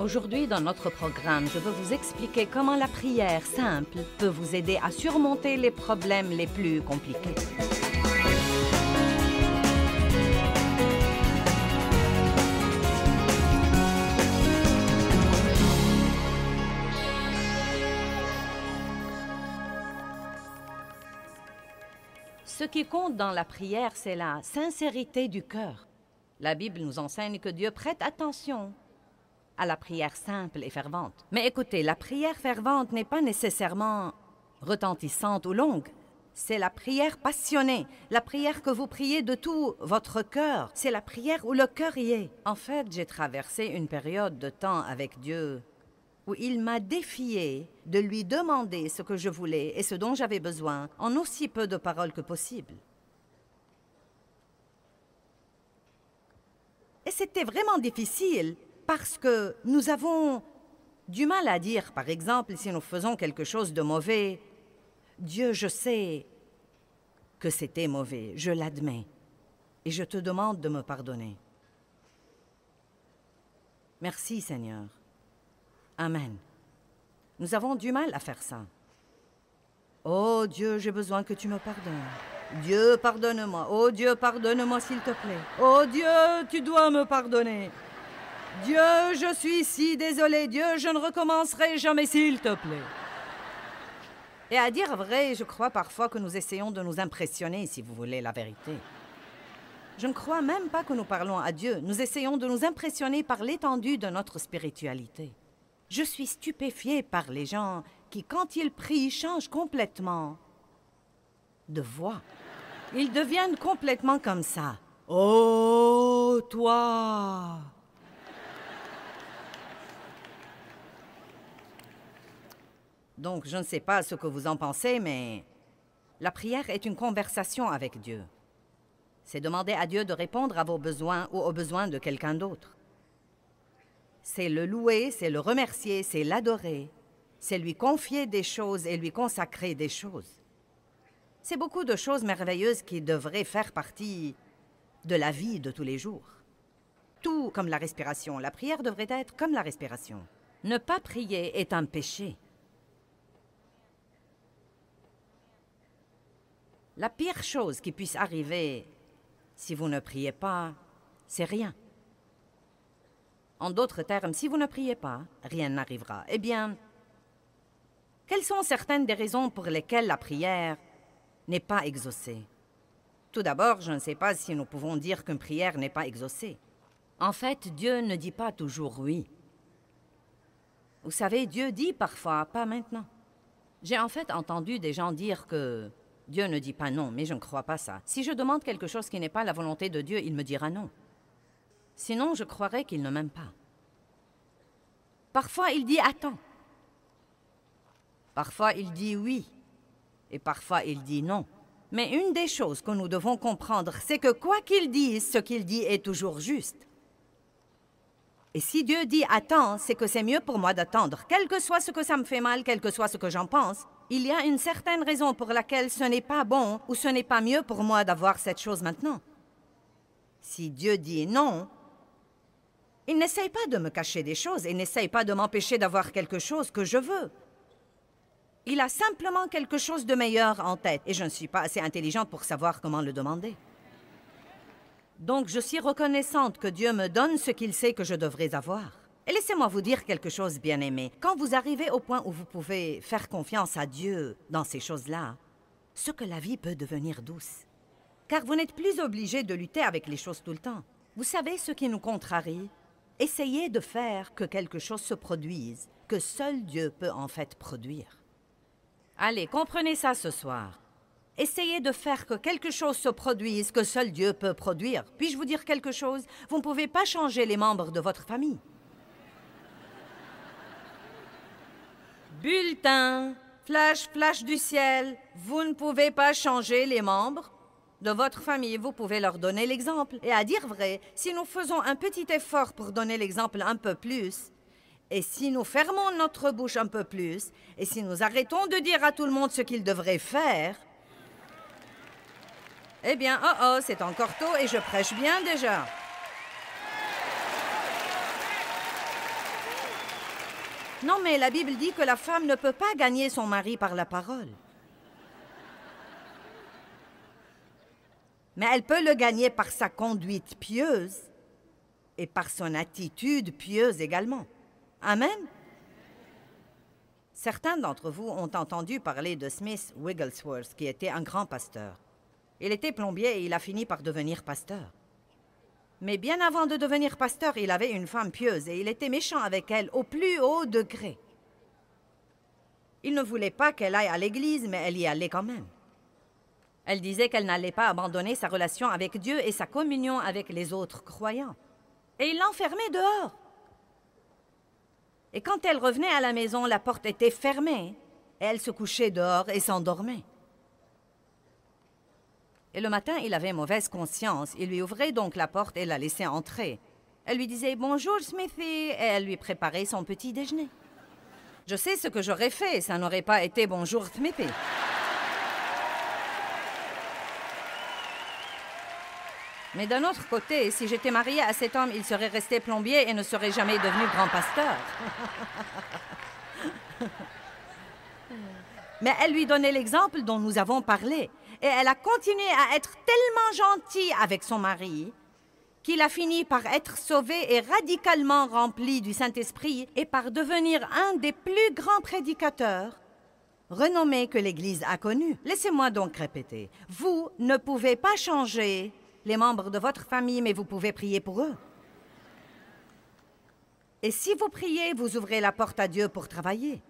Aujourd'hui, dans notre programme, je veux vous expliquer comment la prière simple peut vous aider à surmonter les problèmes les plus compliqués. Ce qui compte dans la prière, c'est la sincérité du cœur. La Bible nous enseigne que Dieu prête attention à la prière simple et fervente. Mais écoutez, la prière fervente n'est pas nécessairement retentissante ou longue. C'est la prière passionnée, la prière que vous priez de tout votre cœur. C'est la prière où le cœur y est. En fait, j'ai traversé une période de temps avec Dieu où il m'a défié de lui demander ce que je voulais et ce dont j'avais besoin en aussi peu de paroles que possible. Et c'était vraiment difficile parce que nous avons du mal à dire, par exemple, si nous faisons quelque chose de mauvais, « Dieu, je sais que c'était mauvais, je l'admets, et je te demande de me pardonner. » Merci, Seigneur. Amen. Nous avons du mal à faire ça. « Oh Dieu, j'ai besoin que tu me pardonnes. Dieu, pardonne-moi. Oh Dieu, pardonne-moi s'il te plaît. Oh Dieu, tu dois me pardonner. Dieu, je suis si désolé. Dieu, je ne recommencerai jamais s'il te plaît. » Et à dire vrai, je crois parfois que nous essayons de nous impressionner, si vous voulez la vérité. Je ne crois même pas que nous parlons à Dieu. Nous essayons de nous impressionner par l'étendue de notre spiritualité. Je suis stupéfiée par les gens qui, quand ils prient, changent complètement de voix. Ils deviennent complètement comme ça. « Oh, toi !» Donc, je ne sais pas ce que vous en pensez, mais la prière est une conversation avec Dieu. C'est demander à Dieu de répondre à vos besoins ou aux besoins de quelqu'un d'autre. C'est le louer, c'est le remercier, c'est l'adorer. C'est lui confier des choses et lui consacrer des choses. C'est beaucoup de choses merveilleuses qui devraient faire partie de la vie de tous les jours. Tout comme la respiration. La prière devrait être comme la respiration. Ne pas prier est un péché. La pire chose qui puisse arriver si vous ne priez pas, c'est rien. En d'autres termes, si vous ne priez pas, rien n'arrivera. Eh bien, quelles sont certaines des raisons pour lesquelles la prière n'est pas exaucée? Tout d'abord, je ne sais pas si nous pouvons dire qu'une prière n'est pas exaucée. En fait, Dieu ne dit pas toujours oui. Vous savez, Dieu dit parfois, pas maintenant. J'ai en fait entendu des gens dire que Dieu ne dit pas non, mais je ne crois pas ça. Si je demande quelque chose qui n'est pas la volonté de Dieu, il me dira non. Sinon, je croirais qu'il ne m'aime pas. Parfois, il dit attends. Parfois, il dit oui. Et parfois, il dit non. Mais une des choses que nous devons comprendre, c'est que quoi qu'il dise, ce qu'il dit est toujours juste. Et si Dieu dit attends, c'est que c'est mieux pour moi d'attendre. Quel que soit ce que ça me fait mal, quel que soit ce que j'en pense, il y a une certaine raison pour laquelle ce n'est pas bon ou ce n'est pas mieux pour moi d'avoir cette chose maintenant. Si Dieu dit non, il n'essaye pas de me cacher des choses, il n'essaye pas de m'empêcher d'avoir quelque chose que je veux. Il a simplement quelque chose de meilleur en tête et je ne suis pas assez intelligente pour savoir comment le demander. Donc je suis reconnaissante que Dieu me donne ce qu'il sait que je devrais avoir. Et laissez-moi vous dire quelque chose, bien-aimé. Quand vous arrivez au point où vous pouvez faire confiance à Dieu dans ces choses-là, ce que la vie peut devenir douce. Car vous n'êtes plus obligé de lutter avec les choses tout le temps. Vous savez ce qui nous contrarie? Essayez de faire que quelque chose se produise, que seul Dieu peut en fait produire. Allez, comprenez ça ce soir. Essayez de faire que quelque chose se produise, que seul Dieu peut produire. Puis-je vous dire quelque chose? Vous ne pouvez pas changer les membres de votre famille. Bulletin, flash, flash du ciel. Vous ne pouvez pas changer les membres de votre famille. Vous pouvez leur donner l'exemple. Et à dire vrai, si nous faisons un petit effort pour donner l'exemple un peu plus, et si nous fermons notre bouche un peu plus, et si nous arrêtons de dire à tout le monde ce qu'ils devraient faire, eh bien, c'est encore tôt et je prêche bien déjà. Non, mais la Bible dit que la femme ne peut pas gagner son mari par la parole. Mais elle peut le gagner par sa conduite pieuse et par son attitude pieuse également. Amen. Certains d'entre vous ont entendu parler de Smith Wigglesworth, qui était un grand pasteur. Il était plombier et il a fini par devenir pasteur. Mais bien avant de devenir pasteur, il avait une femme pieuse et il était méchant avec elle au plus haut degré. Il ne voulait pas qu'elle aille à l'église, mais elle y allait quand même. Elle disait qu'elle n'allait pas abandonner sa relation avec Dieu et sa communion avec les autres croyants. Et il l'enfermait dehors. Et quand elle revenait à la maison, la porte était fermée. Et elle se couchait dehors et s'endormait. Et le matin, il avait mauvaise conscience. Il lui ouvrait donc la porte et la laissait entrer. Elle lui disait « Bonjour, Smithy » et elle lui préparait son petit déjeuner. Je sais ce que j'aurais fait, ça n'aurait pas été « Bonjour, Smithy ». Mais d'un autre côté, si j'étais mariée à cet homme, il serait resté plombier et ne serait jamais devenu grand pasteur. Mais elle lui donnait l'exemple dont nous avons parlé. Et elle a continué à être tellement gentille avec son mari qu'il a fini par être sauvé et radicalement rempli du Saint-Esprit et par devenir un des plus grands prédicateurs renommés que l'Église a connus. Laissez-moi donc répéter. Vous ne pouvez pas changer les membres de votre famille, mais vous pouvez prier pour eux. Et si vous priez, vous ouvrez la porte à Dieu pour travailler.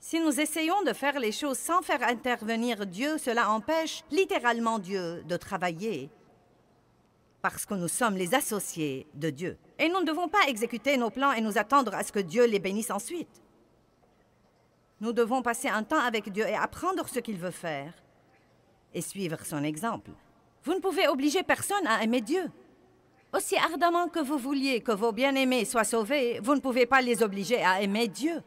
Si nous essayons de faire les choses sans faire intervenir Dieu, cela empêche littéralement Dieu de travailler parce que nous sommes les associés de Dieu. Et nous ne devons pas exécuter nos plans et nous attendre à ce que Dieu les bénisse ensuite. Nous devons passer un temps avec Dieu et apprendre ce qu'il veut faire et suivre son exemple. Vous ne pouvez obliger personne à aimer Dieu. Aussi ardemment que vous vouliez que vos bien-aimés soient sauvés, vous ne pouvez pas les obliger à aimer Dieu.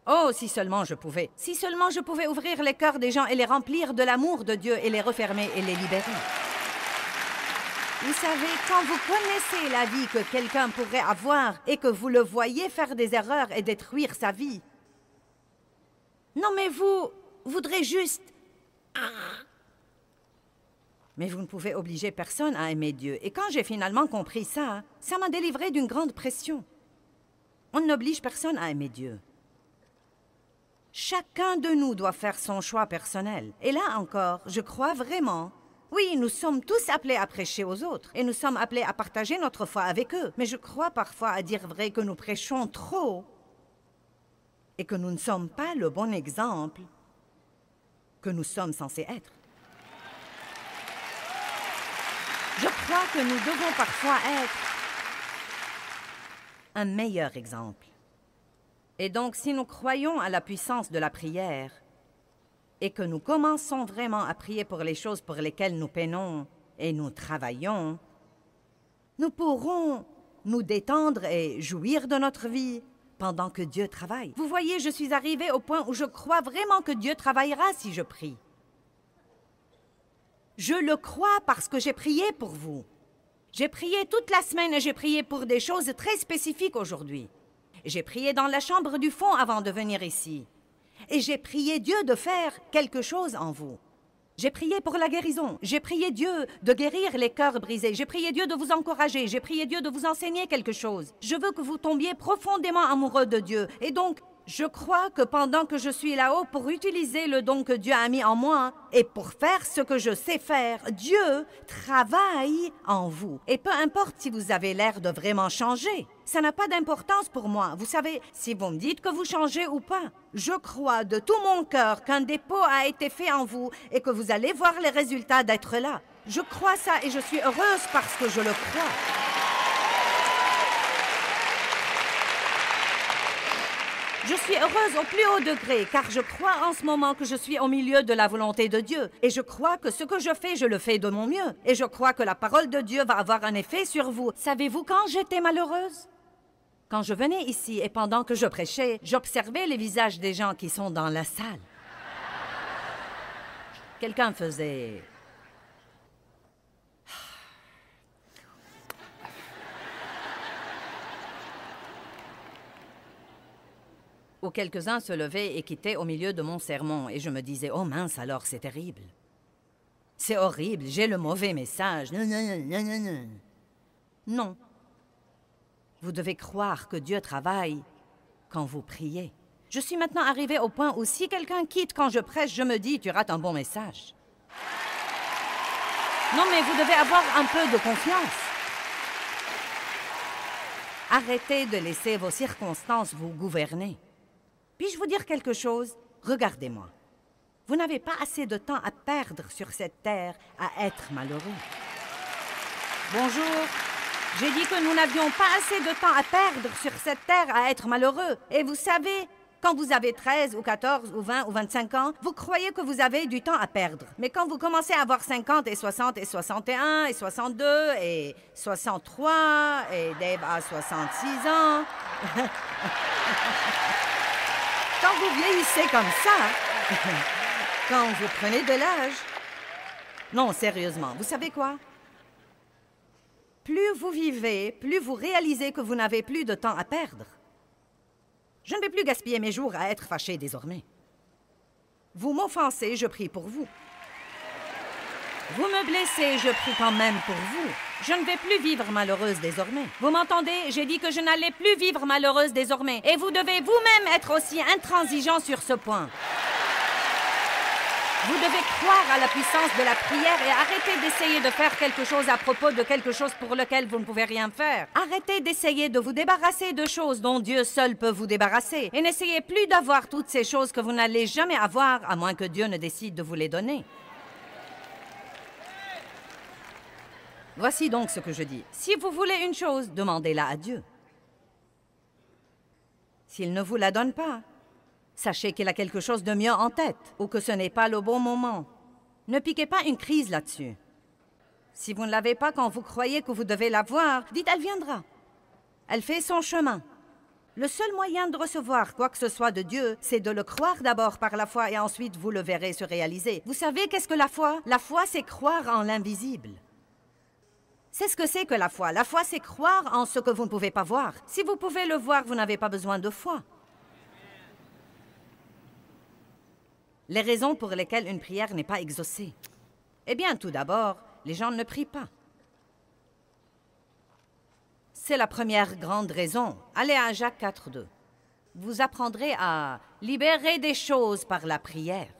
Oh, si seulement je pouvais. Si seulement je pouvais ouvrir les cœurs des gens et les remplir de l'amour de Dieu et les refermer et les libérer. Vous savez, quand vous connaissez la vie que quelqu'un pourrait avoir et que vous le voyez faire des erreurs et détruire sa vie, non mais vous voudrez juste... Mais vous ne pouvez obliger personne à aimer Dieu. Et quand j'ai finalement compris ça, ça m'a délivré d'une grande pression. On n'oblige personne à aimer Dieu. Chacun de nous doit faire son choix personnel. Et là encore, je crois vraiment... Oui, nous sommes tous appelés à prêcher aux autres. Et nous sommes appelés à partager notre foi avec eux. Mais je crois parfois, à dire vrai, que nous prêchons trop. Et que nous ne sommes pas le bon exemple que nous sommes censés être. Je crois que nous devons parfois être un meilleur exemple. Et donc, si nous croyons à la puissance de la prière et que nous commençons vraiment à prier pour les choses pour lesquelles nous peinons et nous travaillons, nous pourrons nous détendre et jouir de notre vie pendant que Dieu travaille. Vous voyez, je suis arrivée au point où je crois vraiment que Dieu travaillera si je prie. Je le crois parce que j'ai prié pour vous. J'ai prié toute la semaine et j'ai prié pour des choses très spécifiques aujourd'hui. J'ai prié dans la chambre du fond avant de venir ici. Et j'ai prié Dieu de faire quelque chose en vous. J'ai prié pour la guérison. J'ai prié Dieu de guérir les cœurs brisés. J'ai prié Dieu de vous encourager. J'ai prié Dieu de vous enseigner quelque chose. Je veux que vous tombiez profondément amoureux de Dieu. Et donc, je crois que pendant que je suis là-haut pour utiliser le don que Dieu a mis en moi et pour faire ce que je sais faire, Dieu travaille en vous. Et peu importe si vous avez l'air de vraiment changer, ça n'a pas d'importance pour moi. Vous savez, si vous me dites que vous changez ou pas, je crois de tout mon cœur qu'un dépôt a été fait en vous et que vous allez voir les résultats d'être là. Je crois ça et je suis heureuse parce que je le crois. Je suis heureuse au plus haut degré, car je crois en ce moment que je suis au milieu de la volonté de Dieu. Et je crois que ce que je le fais de mon mieux. Et je crois que la parole de Dieu va avoir un effet sur vous. Savez-vous quand j'étais malheureuse? Quand je venais ici et pendant que je prêchais, j'observais les visages des gens qui sont dans la salle. Quelqu'un faisait... où quelques-uns se levaient et quittaient au milieu de mon sermon, et je me disais, oh mince alors, c'est terrible. C'est horrible, j'ai le mauvais message. Non, non, non, non, non. Non. Vous devez croire que Dieu travaille quand vous priez. Je suis maintenant arrivée au point où si quelqu'un quitte quand je prêche, je me dis, tu rates un bon message. Non, mais vous devez avoir un peu de confiance. Arrêtez de laisser vos circonstances vous gouverner. Puis-je vous dire quelque chose? Regardez-moi. Vous n'avez pas assez de temps à perdre sur cette terre à être malheureux. Bonjour. J'ai dit que nous n'avions pas assez de temps à perdre sur cette terre à être malheureux. Et vous savez, quand vous avez 13 ou 14 ou 20 ou 25 ans, vous croyez que vous avez du temps à perdre. Mais quand vous commencez à avoir 50 et 60 et 61 et 62 et 63 et Dave a 66 ans... Quand vous vieillissez comme ça, quand vous prenez de l'âge... Non, sérieusement, vous savez quoi? Plus vous vivez, plus vous réalisez que vous n'avez plus de temps à perdre. Je ne vais plus gaspiller mes jours à être fâché désormais. Vous m'offensez, je prie pour vous. Vous me blessez, je prie quand même pour vous. Je ne vais plus vivre malheureuse désormais. Vous m'entendez? J'ai dit que je n'allais plus vivre malheureuse désormais. Et vous devez vous-même être aussi intransigeant sur ce point. Vous devez croire à la puissance de la prière et arrêter d'essayer de faire quelque chose à propos de quelque chose pour lequel vous ne pouvez rien faire. Arrêtez d'essayer de vous débarrasser de choses dont Dieu seul peut vous débarrasser. Et n'essayez plus d'avoir toutes ces choses que vous n'allez jamais avoir, à moins que Dieu ne décide de vous les donner. Voici donc ce que je dis. Si vous voulez une chose, demandez-la à Dieu. S'il ne vous la donne pas, sachez qu'il a quelque chose de mieux en tête, ou que ce n'est pas le bon moment. Ne piquez pas une crise là-dessus. Si vous ne l'avez pas quand vous croyez que vous devez l'avoir, dites « elle viendra ». Elle fait son chemin. Le seul moyen de recevoir quoi que ce soit de Dieu, c'est de le croire d'abord par la foi et ensuite vous le verrez se réaliser. Vous savez qu'est-ce que la foi? La foi, c'est croire en l'invisible. C'est ce que c'est que la foi. La foi, c'est croire en ce que vous ne pouvez pas voir. Si vous pouvez le voir, vous n'avez pas besoin de foi. Les raisons pour lesquelles une prière n'est pas exaucée. Eh bien, tout d'abord, les gens ne prient pas. C'est la première grande raison. Allez à Jacques 4:2. Vous apprendrez à libérer des choses par la prière.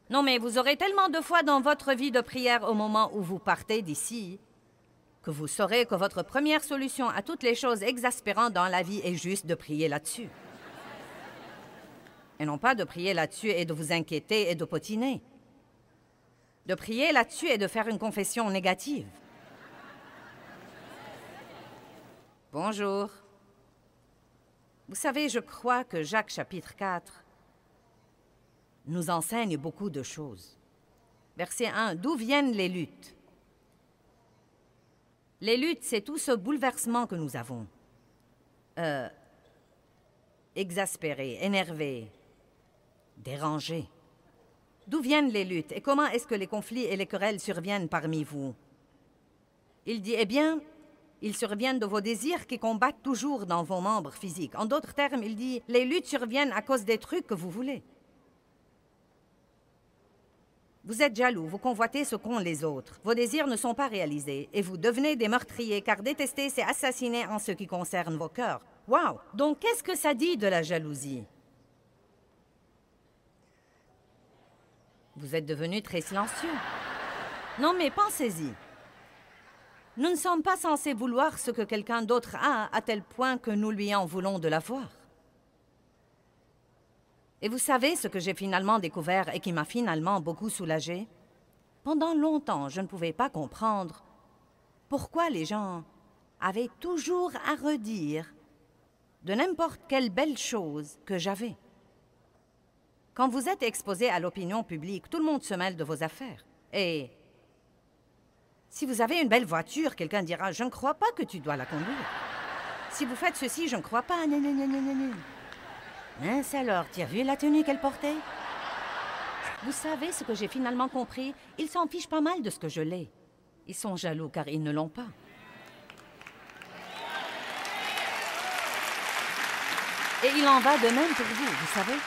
Non, mais vous aurez tellement de foi dans votre vie de prière au moment où vous partez d'ici que vous saurez que votre première solution à toutes les choses exaspérantes dans la vie est juste de prier là-dessus. Et non pas de prier là-dessus et de vous inquiéter et de potiner. De prier là-dessus et de faire une confession négative. Bonjour. Vous savez, je crois que Jacques chapitre 4 nous enseigne beaucoup de choses. Verset 1, d'où viennent les luttes? Les luttes, c'est tout ce bouleversement que nous avons. Exaspéré, énervé, dérangé. D'où viennent les luttes et comment est-ce que les conflits et les querelles surviennent parmi vous? Il dit, eh bien, ils surviennent de vos désirs qui combattent toujours dans vos membres physiques. En d'autres termes, il dit, les luttes surviennent à cause des trucs que vous voulez. Vous êtes jaloux, vous convoitez ce qu'ont les autres. Vos désirs ne sont pas réalisés et vous devenez des meurtriers, car détester, c'est assassiner en ce qui concerne vos cœurs. Wow! Donc, qu'est-ce que ça dit de la jalousie? Vous êtes devenu très silencieux. Non, mais pensez-y. Nous ne sommes pas censés vouloir ce que quelqu'un d'autre a, à tel point que nous lui en voulons de l'avoir. Et vous savez ce que j'ai finalement découvert et qui m'a finalement beaucoup soulagée? Pendant longtemps, je ne pouvais pas comprendre pourquoi les gens avaient toujours à redire de n'importe quelle belle chose que j'avais. Quand vous êtes exposé à l'opinion publique, tout le monde se mêle de vos affaires. Et si vous avez une belle voiture, quelqu'un dira « Je ne crois pas que tu dois la conduire. » Si vous faites ceci, je ne crois pas. Mince alors, tu as vu la tenue qu'elle portait? Vous savez ce que j'ai finalement compris? Ils s'en fichent pas mal de ce que je l'ai. Ils sont jaloux car ils ne l'ont pas. Et il en va de même pour vous, vous savez.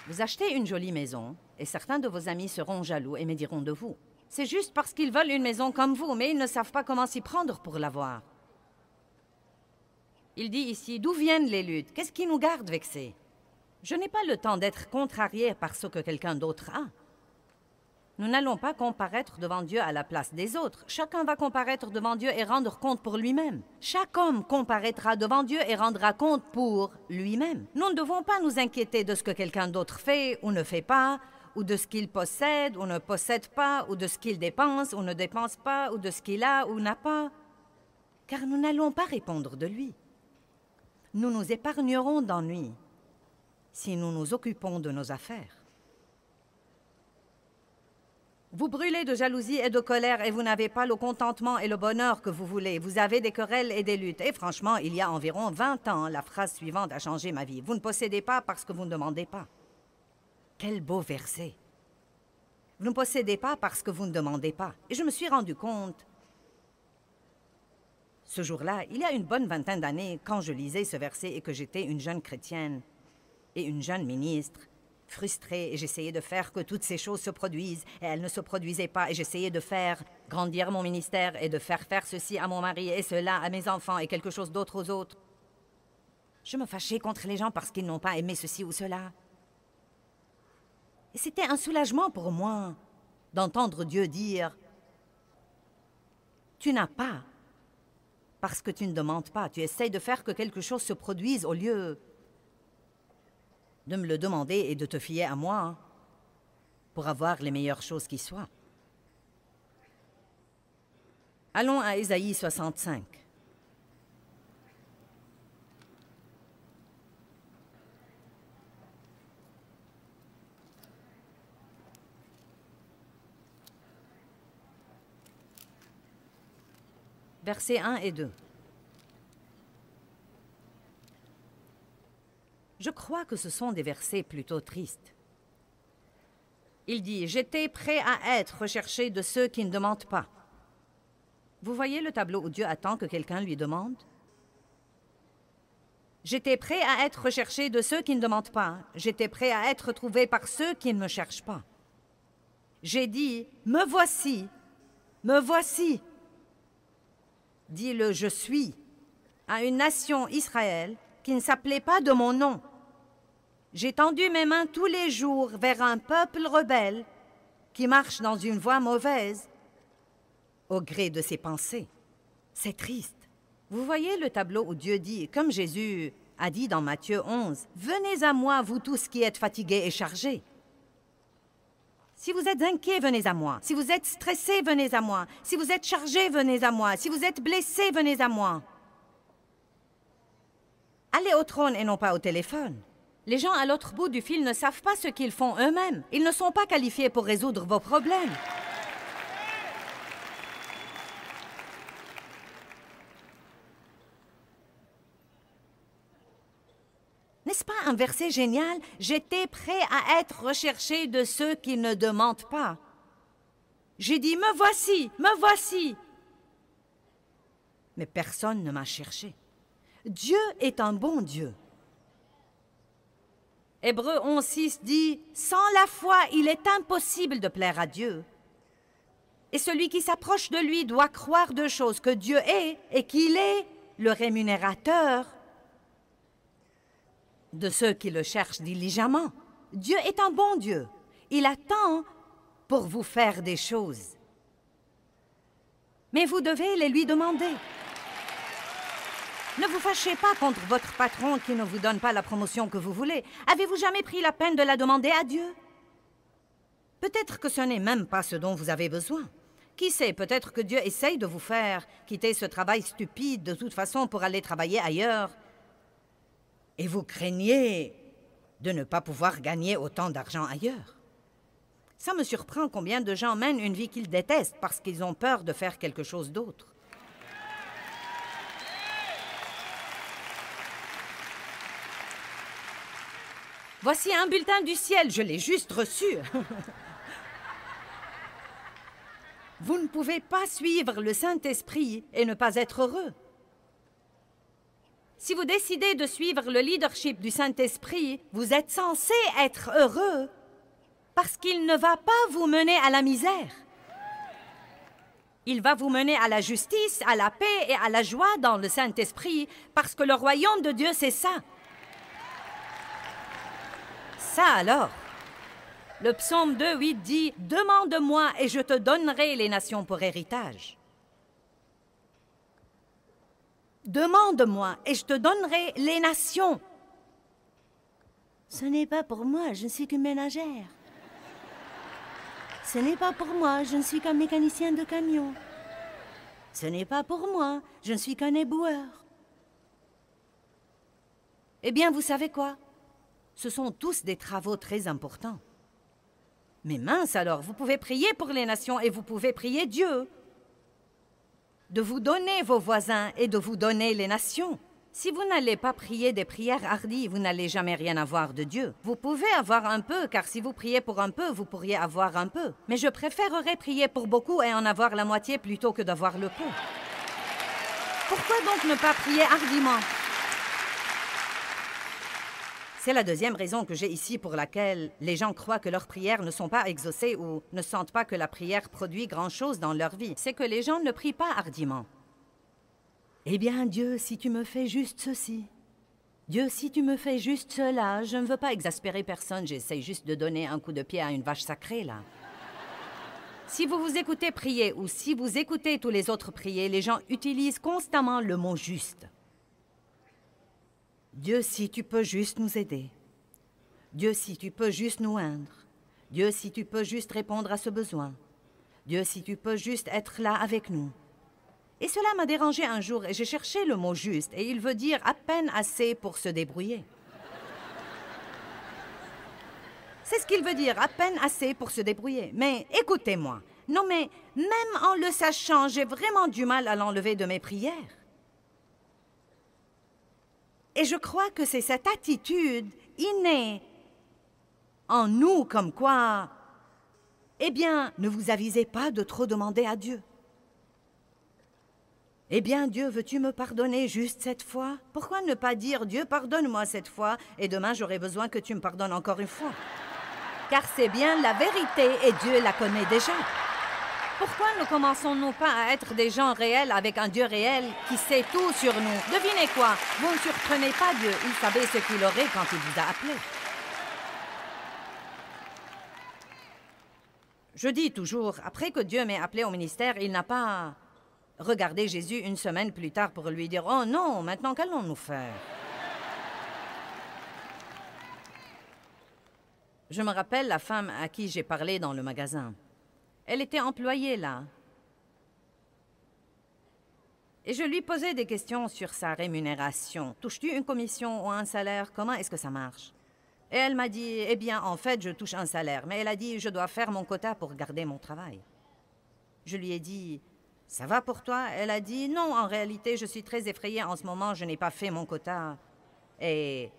Vous achetez une jolie maison, et certains de vos amis seront jaloux et médiront de vous. C'est juste parce qu'ils veulent une maison comme vous, mais ils ne savent pas comment s'y prendre pour l'avoir. Il dit ici, d'où viennent les luttes? Qu'est-ce qui nous garde vexés? Je n'ai pas le temps d'être contrarié par ce que quelqu'un d'autre a. Nous n'allons pas comparaître devant Dieu à la place des autres. Chacun va comparaître devant Dieu et rendre compte pour lui-même. Chaque homme comparaîtra devant Dieu et rendra compte pour lui-même. Nous ne devons pas nous inquiéter de ce que quelqu'un d'autre fait ou ne fait pas, ou de ce qu'il possède ou ne possède pas, ou de ce qu'il dépense ou ne dépense pas, ou de ce qu'il a ou n'a pas. Car nous n'allons pas répondre de lui. Nous nous épargnerons d'ennui si nous nous occupons de nos affaires. Vous brûlez de jalousie et de colère et vous n'avez pas le contentement et le bonheur que vous voulez. Vous avez des querelles et des luttes. Et franchement, il y a environ 20 ans, la phrase suivante a changé ma vie. Vous ne possédez pas parce que vous ne demandez pas. Quel beau verset. Vous ne possédez pas parce que vous ne demandez pas. Et je me suis rendu compte, ce jour-là, il y a une bonne vingtaine d'années, quand je lisais ce verset et que j'étais une jeune chrétienne et une jeune ministre, frustrée, et j'essayais de faire que toutes ces choses se produisent, et elles ne se produisaient pas, et j'essayais de faire grandir mon ministère, et de faire ceci à mon mari, et cela à mes enfants, et quelque chose d'autre aux autres. Je me fâchais contre les gens parce qu'ils n'ont pas aimé ceci ou cela. Et c'était un soulagement pour moi d'entendre Dieu dire « Tu n'as pas parce que tu ne demandes pas. Tu essayes de faire que quelque chose se produise au lieu de me le demander et de te fier à moi pour avoir les meilleures choses qui soient. » Allons à Ésaïe 65. Versets 1 et 2. Je crois que ce sont des versets plutôt tristes. Il dit « J'étais prêt à être recherché de ceux qui ne demandent pas. » Vous voyez le tableau où Dieu attend que quelqu'un lui demande? J'étais prêt à être recherché de ceux qui ne demandent pas. J'étais prêt à être trouvé par ceux qui ne me cherchent pas. J'ai dit « Me voici, me voici. » Dit le « Je suis » à une nation Israël qui ne s'appelait pas de mon nom. J'ai tendu mes mains tous les jours vers un peuple rebelle qui marche dans une voie mauvaise au gré de ses pensées. C'est triste. Vous voyez le tableau où Dieu dit, comme Jésus a dit dans Matthieu 11, « Venez à moi, vous tous qui êtes fatigués et chargés. » Si vous êtes inquiets, venez à moi. Si vous êtes stressés, venez à moi. Si vous êtes chargés, venez à moi. Si vous êtes blessés, venez à moi. Allez au trône et non pas au téléphone. Les gens à l'autre bout du fil ne savent pas ce qu'ils font eux-mêmes. Ils ne sont pas qualifiés pour résoudre vos problèmes. N'est-ce pas un verset génial? J'étais prêt à être recherché de ceux qui ne demandent pas. J'ai dit, me voici, me voici. Mais personne ne m'a cherché. Dieu est un bon Dieu. Hébreux 11:6 dit, sans la foi, il est impossible de plaire à Dieu. Et celui qui s'approche de lui doit croire deux choses, que Dieu est et qu'il est le rémunérateur de ceux qui le cherchent diligemment. Dieu est un bon Dieu. Il attend pour vous faire des choses. Mais vous devez les lui demander. Ne vous fâchez pas contre votre patron qui ne vous donne pas la promotion que vous voulez. Avez-vous jamais pris la peine de la demander à Dieu? Peut-être que ce n'est même pas ce dont vous avez besoin. Qui sait, peut-être que Dieu essaye de vous faire quitter ce travail stupide de toute façon pour aller travailler ailleurs. Et vous craignez de ne pas pouvoir gagner autant d'argent ailleurs. Ça me surprend combien de gens mènent une vie qu'ils détestent parce qu'ils ont peur de faire quelque chose d'autre. Voici un bulletin du ciel, je l'ai juste reçu. Vous ne pouvez pas suivre le Saint-Esprit et ne pas être heureux. Si vous décidez de suivre le leadership du Saint-Esprit, vous êtes censé être heureux parce qu'il ne va pas vous mener à la misère. Il va vous mener à la justice, à la paix et à la joie dans le Saint-Esprit parce que le royaume de Dieu, c'est ça. Ça alors, le psaume 2:8 dit « Demande-moi et je te donnerai les nations pour héritage. » Demande-moi et je te donnerai les nations. Ce n'est pas pour moi, je ne suis qu'une ménagère. Ce n'est pas pour moi, je ne suis qu'un mécanicien de camion. Ce n'est pas pour moi, je ne suis qu'un éboueur. Eh bien, vous savez quoi? Ce sont tous des travaux très importants. Mais mince alors, vous pouvez prier pour les nations et vous pouvez prier Dieu de vous donner vos voisins et de vous donner les nations. Si vous n'allez pas prier des prières hardies, vous n'allez jamais rien avoir de Dieu. Vous pouvez avoir un peu, car si vous priez pour un peu, vous pourriez avoir un peu. Mais je préférerais prier pour beaucoup et en avoir la moitié plutôt que d'avoir le peu. Pourquoi donc ne pas prier hardiment? C'est la deuxième raison que j'ai ici pour laquelle les gens croient que leurs prières ne sont pas exaucées ou ne sentent pas que la prière produit grand-chose dans leur vie. C'est que les gens ne prient pas hardiment. Eh bien, Dieu, si tu me fais juste ceci, Dieu, si tu me fais juste cela, je ne veux pas exaspérer personne, j'essaie juste de donner un coup de pied à une vache sacrée, là. Si vous vous écoutez prier ou si vous écoutez tous les autres prier, les gens utilisent constamment le mot « juste ». Dieu, si tu peux juste nous aider. Dieu, si tu peux juste nous oindre. Dieu, si tu peux juste répondre à ce besoin. Dieu, si tu peux juste être là avec nous. Et cela m'a dérangé un jour et j'ai cherché le mot « juste » et il veut dire à peine assez pour se débrouiller. C'est ce qu'il veut dire, à peine assez pour se débrouiller. Mais écoutez-moi, non mais même en le sachant, j'ai vraiment du mal à l'enlever de mes prières. Et je crois que c'est cette attitude innée en nous comme quoi, eh bien, ne vous avisez pas de trop demander à Dieu. Eh bien, Dieu, veux-tu me pardonner juste cette fois? Pourquoi ne pas dire, Dieu, pardonne-moi cette fois, et demain j'aurai besoin que tu me pardonnes encore une fois? Car c'est bien la vérité et Dieu la connaît déjà. Pourquoi ne commençons-nous pas à être des gens réels avec un Dieu réel qui sait tout sur nous? Devinez quoi? Vous ne surprenez pas Dieu. Il savait ce qu'il aurait quand il vous a appelé. Je dis toujours, après que Dieu m'ait appelé au ministère, il n'a pas regardé Jésus une semaine plus tard pour lui dire « Oh non, maintenant qu'allons-nous faire ?» Je me rappelle la femme à qui j'ai parlé dans le magasin. Elle était employée là. Et je lui posais des questions sur sa rémunération. Touches-tu une commission ou un salaire? Comment est-ce que ça marche? Et elle m'a dit, eh bien, en fait, je touche un salaire. Mais elle a dit, je dois faire mon quota pour garder mon travail. Je lui ai dit, ça va pour toi? Elle a dit, non, en réalité, je suis très effrayée en ce moment, je n'ai pas fait mon quota. Et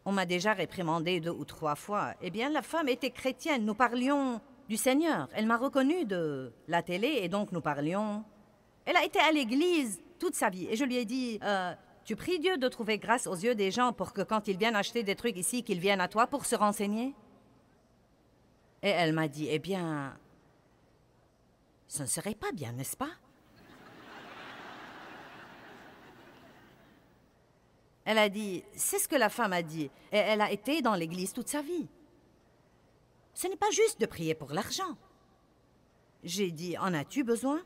on m'a déjà réprimandé 2 ou 3 fois. Eh bien, la femme était chrétienne, nous parlions du Seigneur. Elle m'a reconnue de la télé et donc nous parlions. Elle a été à l'église toute sa vie et je lui ai dit, tu pries Dieu de trouver grâce aux yeux des gens pour que quand ils viennent acheter des trucs ici, qu'ils viennent à toi pour se renseigner? Et elle m'a dit, eh bien, ce ne serait pas bien, n'est-ce pas? Elle a dit, c'est ce que la femme a dit et elle a été dans l'église toute sa vie. Ce n'est pas juste de prier pour l'argent. J'ai dit, en as-tu besoin?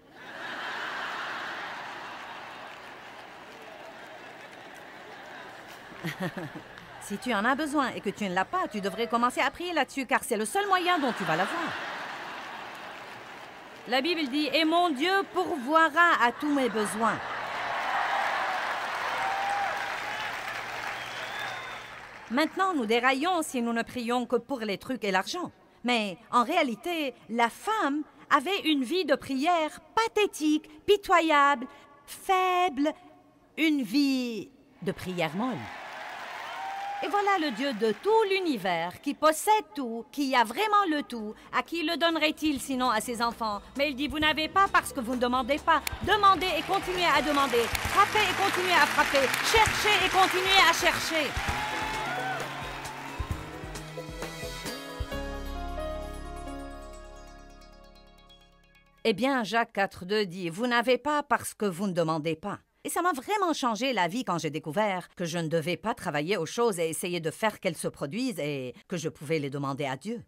Si tu en as besoin et que tu ne l'as pas, tu devrais commencer à prier là-dessus, car c'est le seul moyen dont tu vas l'avoir. La Bible dit, « Et mon Dieu pourvoira à tous mes besoins. » Maintenant, nous déraillons si nous ne prions que pour les trucs et l'argent. Mais en réalité, la femme avait une vie de prière pathétique, pitoyable, faible, une vie de prière molle. Et voilà le Dieu de tout l'univers, qui possède tout, qui a vraiment le tout. À qui le donnerait-il sinon à ses enfants? Mais il dit, vous n'avez pas parce que vous ne demandez pas. Demandez et continuez à demander. Frappez et continuez à frapper. Cherchez et continuez à chercher. Eh bien, Jacques 4,2 dit, vous n'avez pas parce que vous ne demandez pas. Et ça m'a vraiment changé la vie quand j'ai découvert que je ne devais pas travailler aux choses et essayer de faire qu'elles se produisent et que je pouvais les demander à Dieu.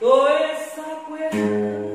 Tôi xa quê